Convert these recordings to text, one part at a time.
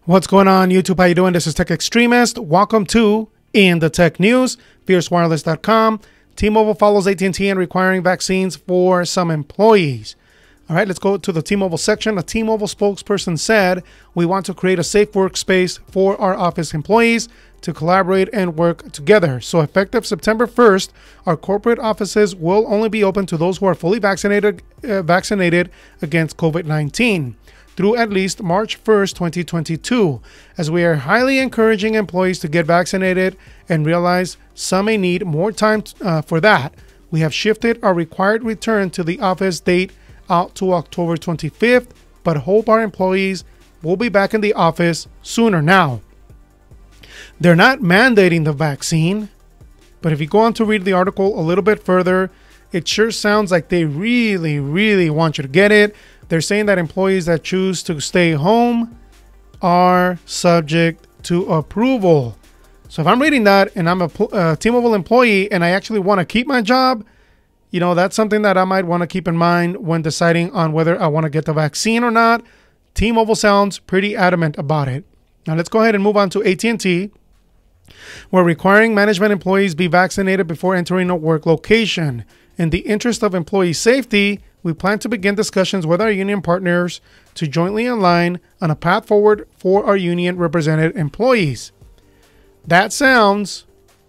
What's going on, YouTube? How you doing? This is Techxtremist. Welcome to In the Tech News, fiercewireless.com. T-Mobile follows AT&T in requiring vaccines for some employees. All right, let's go to the T-Mobile section. A T-Mobile spokesperson said, "We want to create a safe workspace for our office employees to collaborate and work together. So effective September 1st, our corporate offices will only be open to those who are fully vaccinated against COVID-19. through at least March 1st, 2022, as we are highly encouraging employees to get vaccinated and realize some may need more time for that. We have shifted our required return to the office date out to October 25th, but hope our employees will be back in the office sooner." Now, they're not mandating the vaccine, but if you go on to read the article a little bit further, it sure sounds like they really, really want you to get it. They're saying that employees that choose to stay home are subject to approval. So if I'm reading that and I'm a T-Mobile employee and I actually want to keep my job, you know, that's something that I might want to keep in mind when deciding on whether I want to get the vaccine or not. T-Mobile sounds pretty adamant about it. Now let's go ahead and move on to AT&T. We're requiring management employees be vaccinated before entering a work location. In the interest of employee safety, we plan to begin discussions with our union partners to jointly align on a path forward for our union represented employees. That sounds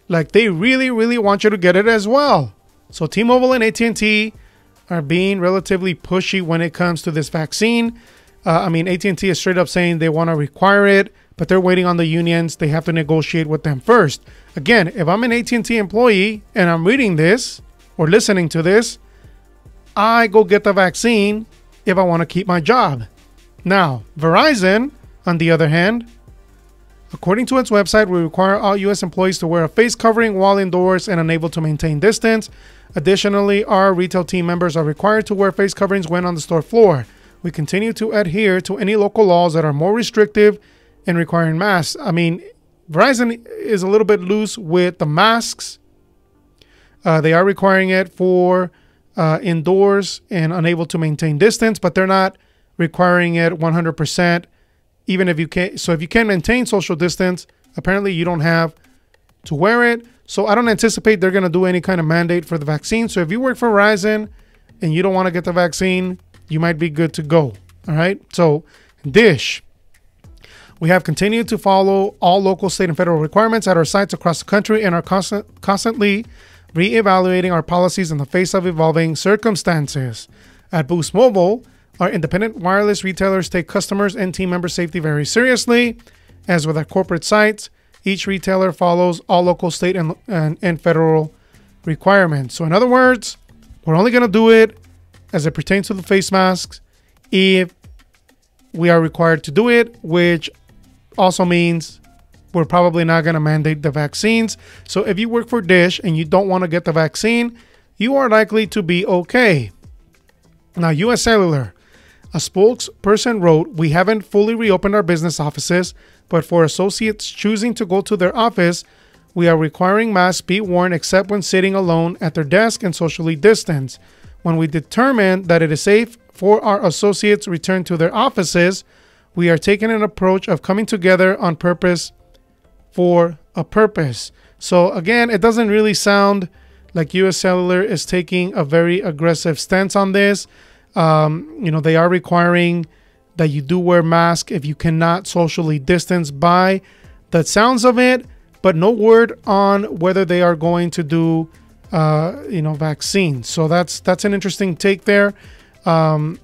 like they really, really want you to get it as well. So T-Mobile and AT&T are being relatively pushy when it comes to this vaccine. AT&T is straight up saying they want to require it, but they're waiting on the unions. They have to negotiate with them first. Again, if I'm an AT&T employee and I'm reading this or listening to this, I go get the vaccine if I want to keep my job. Now, Verizon, on the other hand, according to its website, we require all U.S. employees to wear a face covering while indoors and unable to maintain distance. Additionally, our retail team members are required to wear face coverings when on the store floor. We continue to adhere to any local laws that are more restrictive in requiring masks. Verizon is a little bit loose with the masks. They are requiring it for indoors and unable to maintain distance, but they're not requiring it 100%, even if you can. So if you can maintain social distance, apparently you don't have to wear it. So I don't anticipate they're going to do any kind of mandate for the vaccine. So if you work for Verizon and you don't want to get the vaccine, you might be good to go. All right. So Dish, we have continued to follow all local, state, and federal requirements at our sites across the country and are constantly re-evaluating our policies in the face of evolving circumstances. At Boost Mobile, our independent wireless retailers take customers and team member safety very seriously. As with our corporate sites, each retailer follows all local, state, and federal requirements. So in other words, we're only going to do it as it pertains to the face masks if we are required to do it, which also means we're probably not going to mandate the vaccines. So if you work for Dish and you don't want to get the vaccine, you are likely to be okay. Now, US Cellular, a spokesperson wrote, "We haven't fully reopened our business offices, but for associates choosing to go to their office, we are requiring masks be worn except when sitting alone at their desk and socially distanced. When we determine that it is safe for our associates to return to their offices, we are taking an approach of coming together on purpose for a purpose." So again, it doesn't really sound like US Cellular is taking a very aggressive stance on this. They are requiring that you do wear masks if you cannot socially distance by the sounds of it, but no word on whether they are going to do vaccines. So that's an interesting take there. And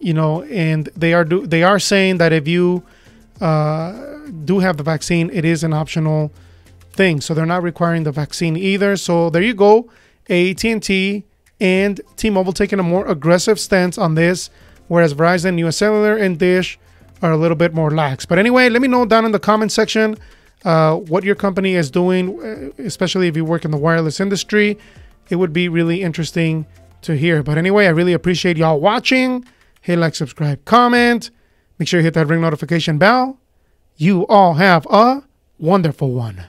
they are saying that if you do have the vaccine, it is an optional thing. So they're not requiring the vaccine either. So there you go. AT&T and T-Mobile taking a more aggressive stance on this, whereas Verizon, US Cellular, and Dish are a little bit more lax. But anyway, let me know down in the comment section what your company is doing, especially if you work in the wireless industry. It would be really interesting to hear. But anyway, I really appreciate y'all watching. Hit like, subscribe, comment. Make sure you hit that ring notification bell. You all have a wonderful one.